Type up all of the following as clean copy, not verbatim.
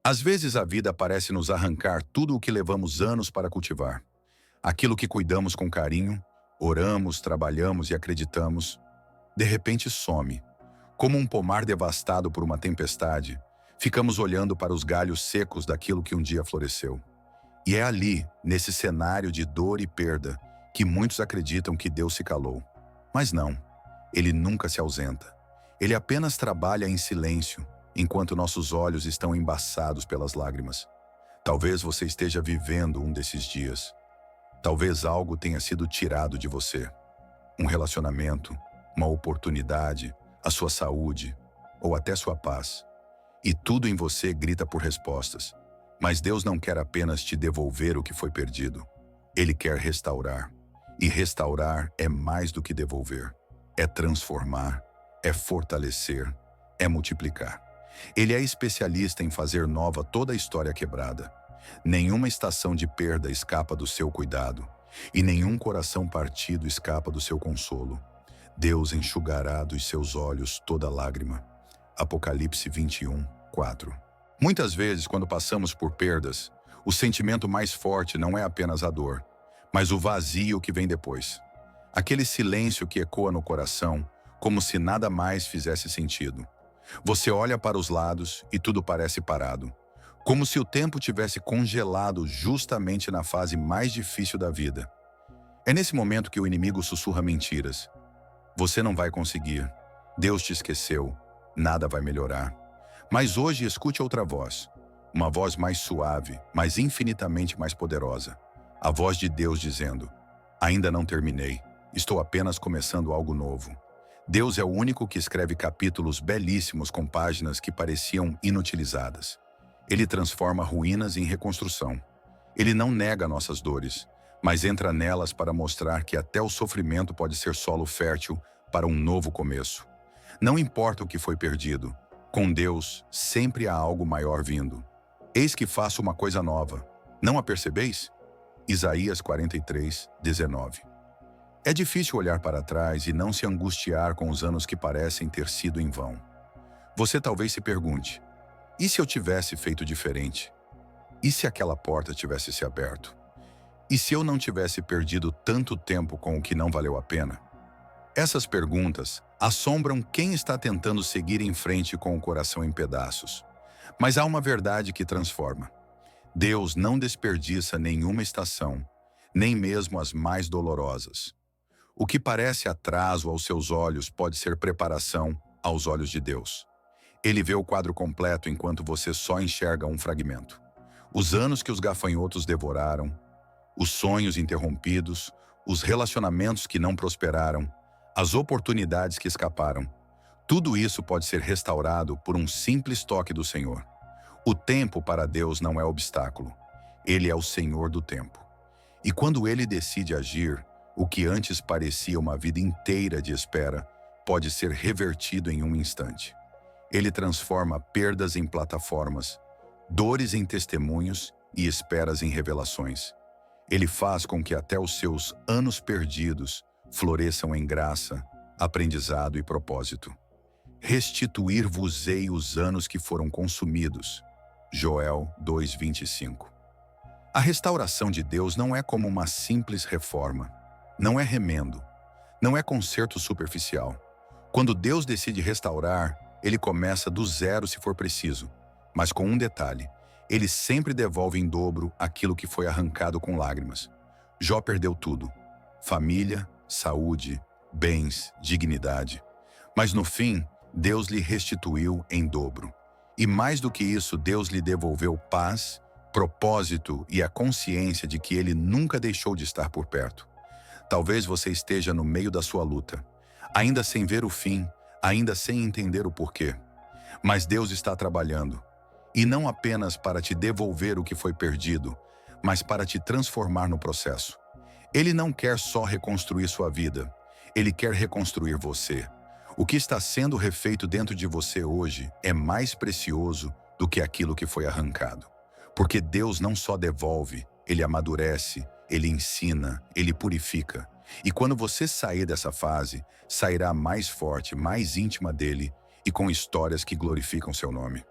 Às vezes a vida parece nos arrancar tudo o que levamos anos para cultivar. Aquilo que cuidamos com carinho, oramos, trabalhamos e acreditamos, de repente some. Como um pomar devastado por uma tempestade, ficamos olhando para os galhos secos daquilo que um dia floresceu. E é ali, nesse cenário de dor e perda, que muitos acreditam que Deus se calou. Mas não, ele nunca se ausenta. Ele apenas trabalha em silêncio, enquanto nossos olhos estão embaçados pelas lágrimas. Talvez você esteja vivendo um desses dias. Talvez algo tenha sido tirado de você. Um relacionamento, uma oportunidade, a sua saúde ou até sua paz. E tudo em você grita por respostas. Mas Deus não quer apenas te devolver o que foi perdido. Ele quer restaurar. E restaurar é mais do que devolver. É transformar, é fortalecer, é multiplicar. Ele é especialista em fazer nova toda a história quebrada. Nenhuma estação de perda escapa do seu cuidado, e nenhum coração partido escapa do seu consolo. Deus enxugará dos seus olhos toda lágrima. Apocalipse 21, 4. Muitas vezes, quando passamos por perdas, o sentimento mais forte não é apenas a dor, mas o vazio que vem depois. Aquele silêncio que ecoa no coração, como se nada mais fizesse sentido. Você olha para os lados e tudo parece parado, como se o tempo tivesse congelado justamente na fase mais difícil da vida. É nesse momento que o inimigo sussurra mentiras. Você não vai conseguir. Deus te esqueceu. Nada vai melhorar. Mas hoje escute outra voz. Uma voz mais suave, mas infinitamente mais poderosa. A voz de Deus dizendo: ainda não terminei. Estou apenas começando algo novo. Deus é o único que escreve capítulos belíssimos com páginas que pareciam inutilizadas. Ele transforma ruínas em reconstrução. Ele não nega nossas dores, mas entra nelas para mostrar que até o sofrimento pode ser solo fértil para um novo começo. Não importa o que foi perdido, com Deus sempre há algo maior vindo. Eis que faço uma coisa nova. Não a percebeis? Isaías 43, 19. É difícil olhar para trás e não se angustiar com os anos que parecem ter sido em vão. Você talvez se pergunte: e se eu tivesse feito diferente? E se aquela porta tivesse se aberto? E se eu não tivesse perdido tanto tempo com o que não valeu a pena? Essas perguntas assombram quem está tentando seguir em frente com o coração em pedaços. Mas há uma verdade que transforma. Deus não desperdiça nenhuma estação, nem mesmo as mais dolorosas. O que parece atraso aos seus olhos pode ser preparação aos olhos de Deus. Ele vê o quadro completo enquanto você só enxerga um fragmento. Os anos que os gafanhotos devoraram, os sonhos interrompidos, os relacionamentos que não prosperaram, as oportunidades que escaparam. Tudo isso pode ser restaurado por um simples toque do Senhor. O tempo para Deus não é obstáculo. Ele é o Senhor do tempo. E quando Ele decide agir, o que antes parecia uma vida inteira de espera pode ser revertido em um instante. Ele transforma perdas em plataformas, dores em testemunhos e esperas em revelações. Ele faz com que até os seus anos perdidos floresçam em graça, aprendizado e propósito. Restituir-vos-ei os anos que foram consumidos. Joel 2:25. A restauração de Deus não é como uma simples reforma. Não é remendo. Não é conserto superficial. Quando Deus decide restaurar, Ele começa do zero se for preciso. Mas com um detalhe: Ele sempre devolve em dobro aquilo que foi arrancado com lágrimas. Jó perdeu tudo: família, saúde, bens, dignidade. Mas no fim, Deus lhe restituiu em dobro. E mais do que isso, Deus lhe devolveu paz, propósito e a consciência de que Ele nunca deixou de estar por perto. Talvez você esteja no meio da sua luta, ainda sem ver o fim, ainda sem entender o porquê. Mas Deus está trabalhando, e não apenas para te devolver o que foi perdido, mas para te transformar no processo. Ele não quer só reconstruir sua vida, Ele quer reconstruir você. O que está sendo refeito dentro de você hoje é mais precioso do que aquilo que foi arrancado. Porque Deus não só devolve, Ele amadurece, Ele ensina, Ele purifica. E quando você sair dessa fase, sairá mais forte, mais íntima dele e com histórias que glorificam seu nome.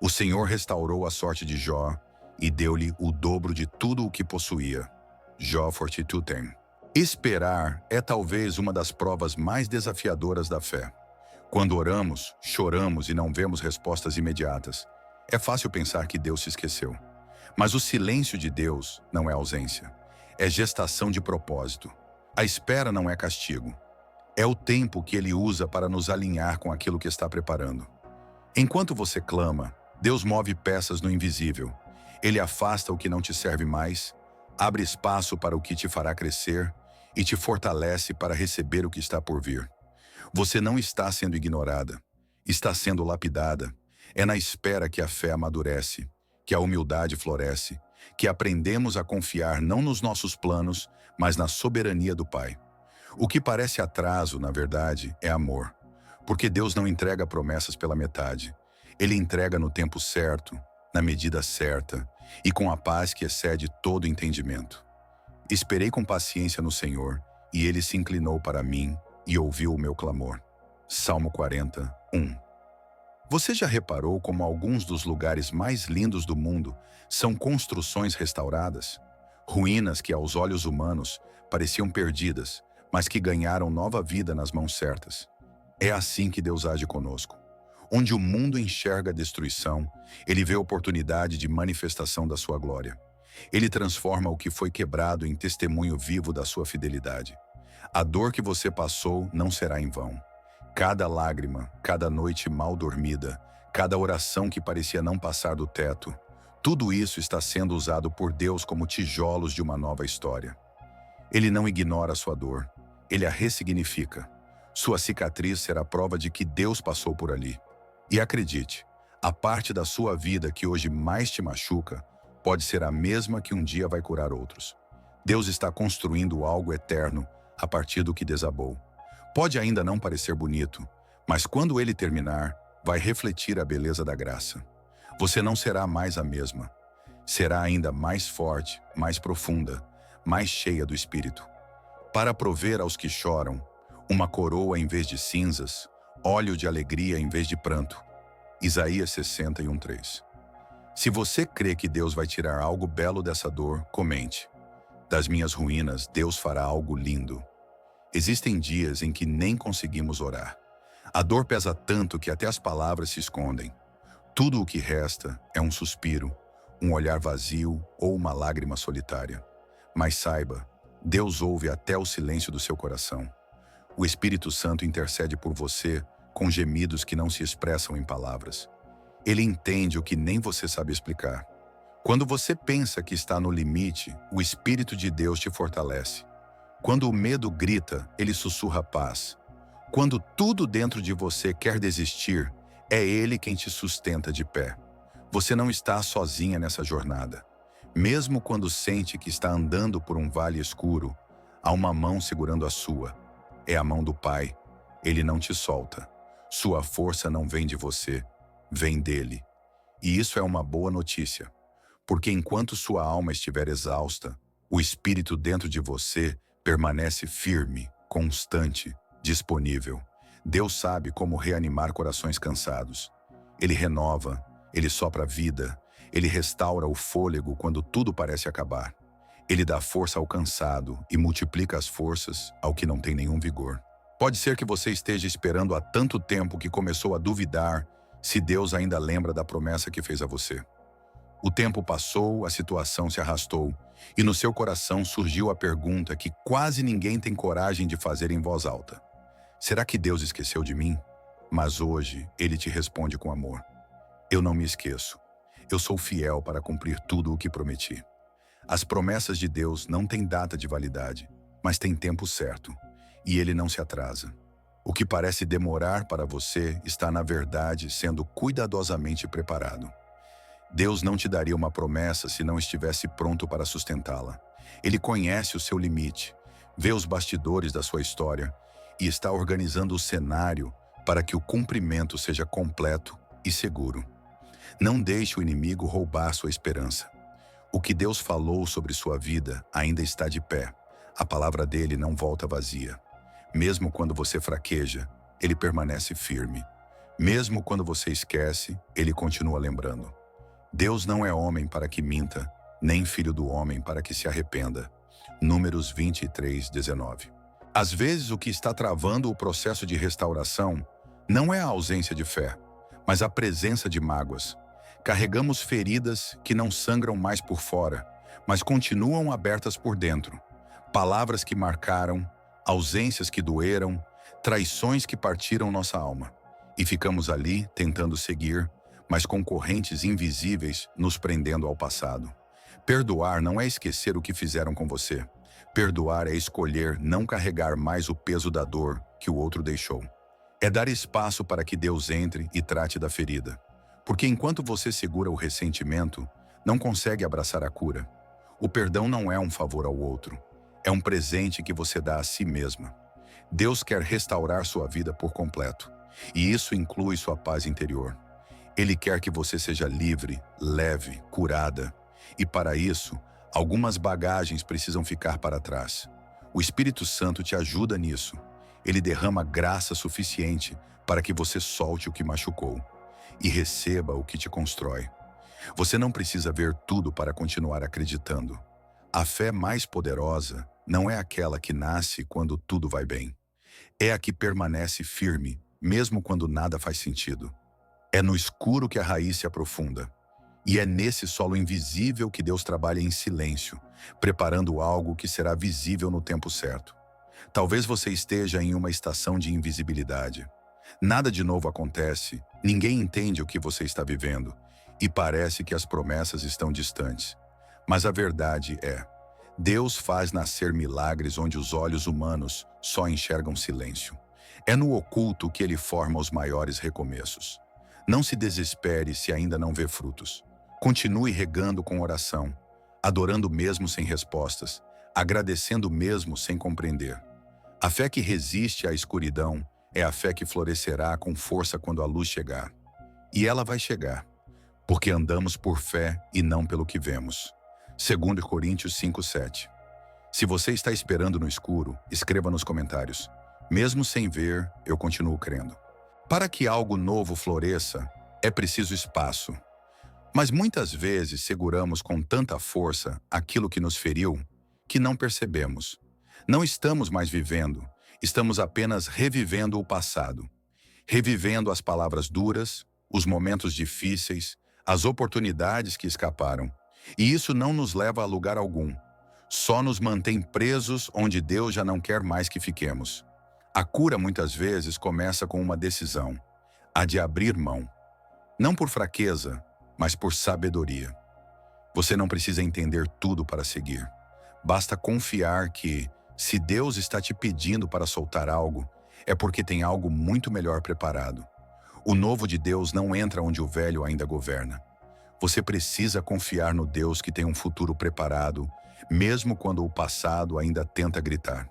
O Senhor restaurou a sorte de Jó e deu-lhe o dobro de tudo o que possuía. Jó 42:10. Esperar é talvez uma das provas mais desafiadoras da fé. Quando oramos, choramos e não vemos respostas imediatas, é fácil pensar que Deus se esqueceu. Mas o silêncio de Deus não é ausência, é gestação de propósito. A espera não é castigo. É o tempo que Ele usa para nos alinhar com aquilo que está preparando. Enquanto você clama, Deus move peças no invisível. Ele afasta o que não te serve mais, abre espaço para o que te fará crescer e te fortalece para receber o que está por vir. Você não está sendo ignorada, está sendo lapidada. É na espera que a fé amadurece, que a humildade floresce, que aprendemos a confiar não nos nossos planos, mas na soberania do Pai. O que parece atraso, na verdade, é amor, porque Deus não entrega promessas pela metade. Ele entrega no tempo certo, na medida certa e com a paz que excede todo entendimento. Esperei com paciência no Senhor, e Ele se inclinou para mim e ouviu o meu clamor. Salmo 40:1. Você já reparou como alguns dos lugares mais lindos do mundo são construções restauradas? Ruínas que aos olhos humanos pareciam perdidas, mas que ganharam nova vida nas mãos certas. É assim que Deus age conosco. Onde o mundo enxerga destruição, Ele vê oportunidade de manifestação da sua glória. Ele transforma o que foi quebrado em testemunho vivo da sua fidelidade. A dor que você passou não será em vão. Cada lágrima, cada noite mal dormida, cada oração que parecia não passar do teto, tudo isso está sendo usado por Deus como tijolos de uma nova história. Ele não ignora a sua dor, Ele a ressignifica. Sua cicatriz será prova de que Deus passou por ali. E acredite, a parte da sua vida que hoje mais te machuca pode ser a mesma que um dia vai curar outros. Deus está construindo algo eterno a partir do que desabou. Pode ainda não parecer bonito, mas quando ele terminar, vai refletir a beleza da graça. Você não será mais a mesma. Será ainda mais forte, mais profunda, mais cheia do Espírito. Para prover aos que choram, uma coroa em vez de cinzas, óleo de alegria em vez de pranto. Isaías 61:3. Se você crê que Deus vai tirar algo belo dessa dor, comente. Das minhas ruínas, Deus fará algo lindo. Existem dias em que nem conseguimos orar. A dor pesa tanto que até as palavras se escondem. Tudo o que resta é um suspiro, um olhar vazio ou uma lágrima solitária. Mas saiba, Deus ouve até o silêncio do seu coração. O Espírito Santo intercede por você com gemidos que não se expressam em palavras. Ele entende o que nem você sabe explicar. Quando você pensa que está no limite, o Espírito de Deus te fortalece. Quando o medo grita, ele sussurra paz. Quando tudo dentro de você quer desistir, é Ele quem te sustenta de pé. Você não está sozinha nessa jornada. Mesmo quando sente que está andando por um vale escuro, há uma mão segurando a sua. É a mão do Pai. Ele não te solta. Sua força não vem de você, vem dele. E isso é uma boa notícia, porque enquanto sua alma estiver exausta, o Espírito dentro de você permanece firme, constante, disponível. Deus sabe como reanimar corações cansados. Ele renova, Ele sopra vida, Ele restaura o fôlego quando tudo parece acabar. Ele dá força ao cansado e multiplica as forças ao que não tem nenhum vigor. Pode ser que você esteja esperando há tanto tempo que começou a duvidar se Deus ainda lembra da promessa que fez a você. O tempo passou, a situação se arrastou, e no seu coração surgiu a pergunta que quase ninguém tem coragem de fazer em voz alta. Será que Deus esqueceu de mim? Mas hoje, Ele te responde com amor. Eu não me esqueço. Eu sou fiel para cumprir tudo o que prometi. As promessas de Deus não têm data de validade, mas têm tempo certo, e Ele não se atrasa. O que parece demorar para você está, na verdade, sendo cuidadosamente preparado. Deus não te daria uma promessa se não estivesse pronto para sustentá-la. Ele conhece o seu limite, vê os bastidores da sua história e está organizando o cenário para que o cumprimento seja completo e seguro. Não deixe o inimigo roubar sua esperança. O que Deus falou sobre sua vida ainda está de pé. A palavra dele não volta vazia. Mesmo quando você fraqueja, ele permanece firme. Mesmo quando você esquece, ele continua lembrando. Deus não é homem para que minta, nem filho do homem para que se arrependa. Números 23:19. Às vezes, o que está travando o processo de restauração não é a ausência de fé, mas a presença de mágoas. Carregamos feridas que não sangram mais por fora, mas continuam abertas por dentro. Palavras que marcaram, ausências que doeram, traições que partiram nossa alma. E ficamos ali tentando seguir, mas com correntes invisíveis nos prendendo ao passado. Perdoar não é esquecer o que fizeram com você. Perdoar é escolher não carregar mais o peso da dor que o outro deixou. É dar espaço para que Deus entre e trate da ferida. Porque enquanto você segura o ressentimento, não consegue abraçar a cura. O perdão não é um favor ao outro. É um presente que você dá a si mesma. Deus quer restaurar sua vida por completo. E isso inclui sua paz interior. Ele quer que você seja livre, leve, curada. E para isso, algumas bagagens precisam ficar para trás. O Espírito Santo te ajuda nisso. Ele derrama graça suficiente para que você solte o que machucou e receba o que te constrói. Você não precisa ver tudo para continuar acreditando. A fé mais poderosa não é aquela que nasce quando tudo vai bem. É a que permanece firme, mesmo quando nada faz sentido. É no escuro que a raiz se aprofunda. E é nesse solo invisível que Deus trabalha em silêncio, preparando algo que será visível no tempo certo. Talvez você esteja em uma estação de invisibilidade. Nada de novo acontece, ninguém entende o que você está vivendo, e parece que as promessas estão distantes. Mas a verdade é, Deus faz nascer milagres onde os olhos humanos só enxergam silêncio. É no oculto que Ele forma os maiores recomeços. Não se desespere se ainda não vê frutos. Continue regando com oração, adorando mesmo sem respostas, agradecendo mesmo sem compreender. A fé que resiste à escuridão é a fé que florescerá com força quando a luz chegar. E ela vai chegar, porque andamos por fé e não pelo que vemos. 2 Coríntios 5:7. Se você está esperando no escuro, escreva nos comentários. Mesmo sem ver, eu continuo crendo. Para que algo novo floresça, é preciso espaço. Mas muitas vezes seguramos com tanta força aquilo que nos feriu, que não percebemos. Não estamos mais vivendo, estamos apenas revivendo o passado. Revivendo as palavras duras, os momentos difíceis, as oportunidades que escaparam. E isso não nos leva a lugar algum. Só nos mantém presos onde Deus já não quer mais que fiquemos. A cura muitas vezes começa com uma decisão, a de abrir mão. Não por fraqueza, mas por sabedoria. Você não precisa entender tudo para seguir. Basta confiar que, se Deus está te pedindo para soltar algo, é porque tem algo muito melhor preparado. O novo de Deus não entra onde o velho ainda governa. Você precisa confiar no Deus que tem um futuro preparado, mesmo quando o passado ainda tenta gritar.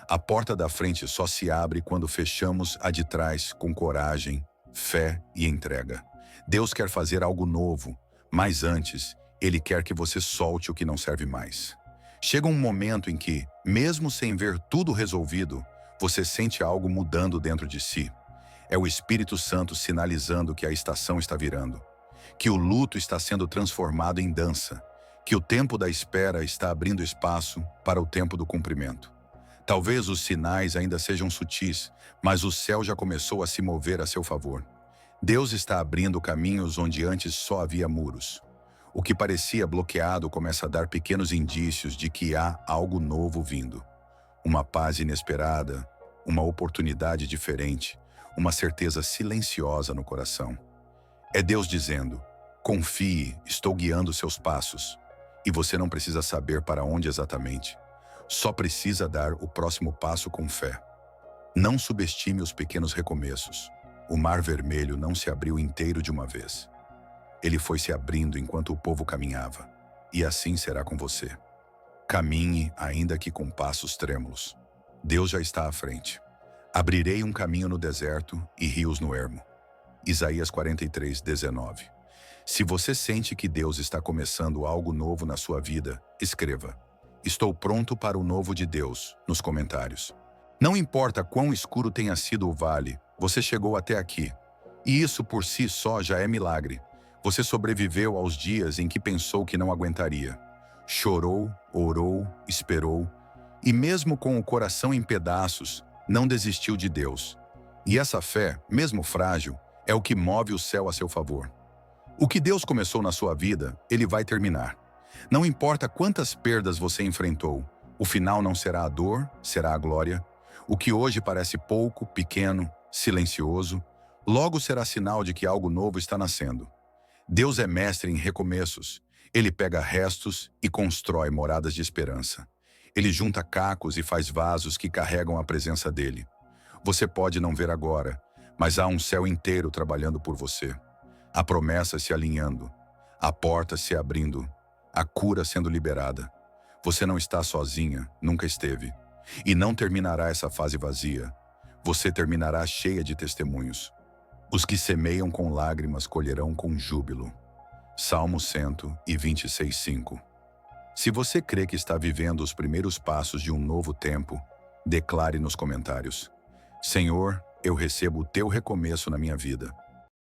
A porta da frente só se abre quando fechamos a de trás com coragem, fé e entrega. Deus quer fazer algo novo, mas antes, Ele quer que você solte o que não serve mais. Chega um momento em que, mesmo sem ver tudo resolvido, você sente algo mudando dentro de si. É o Espírito Santo sinalizando que a estação está virando, que o luto está sendo transformado em dança, que o tempo da espera está abrindo espaço para o tempo do cumprimento. Talvez os sinais ainda sejam sutis, mas o céu já começou a se mover a seu favor. Deus está abrindo caminhos onde antes só havia muros. O que parecia bloqueado começa a dar pequenos indícios de que há algo novo vindo. Uma paz inesperada, uma oportunidade diferente, uma certeza silenciosa no coração. É Deus dizendo, confie, estou guiando seus passos. E você não precisa saber para onde exatamente. Só precisa dar o próximo passo com fé. Não subestime os pequenos recomeços. O Mar Vermelho não se abriu inteiro de uma vez. Ele foi se abrindo enquanto o povo caminhava. E assim será com você. Caminhe, ainda que com passos trêmulos. Deus já está à frente. Abrirei um caminho no deserto e rios no ermo. Isaías 43:19. Se você sente que Deus está começando algo novo na sua vida, escreva: estou pronto para o novo de Deus, nos comentários. Não importa quão escuro tenha sido o vale, você chegou até aqui. E isso por si só já é milagre. Você sobreviveu aos dias em que pensou que não aguentaria. Chorou, orou, esperou, e mesmo com o coração em pedaços, não desistiu de Deus. E essa fé, mesmo frágil, é o que move o céu a seu favor. O que Deus começou na sua vida, Ele vai terminar. Não importa quantas perdas você enfrentou, o final não será a dor, será a glória. O que hoje parece pouco, pequeno, silencioso, logo será sinal de que algo novo está nascendo. Deus é mestre em recomeços. Ele pega restos e constrói moradas de esperança. Ele junta cacos e faz vasos que carregam a presença dele. Você pode não ver agora, mas há um céu inteiro trabalhando por você. A promessa se alinhando, a porta se abrindo, a cura sendo liberada. Você não está sozinha, nunca esteve. E não terminará essa fase vazia. Você terminará cheia de testemunhos. Os que semeiam com lágrimas colherão com júbilo. Salmo 126:5. Se você crê que está vivendo os primeiros passos de um novo tempo, declare nos comentários: Senhor, eu recebo o teu recomeço na minha vida.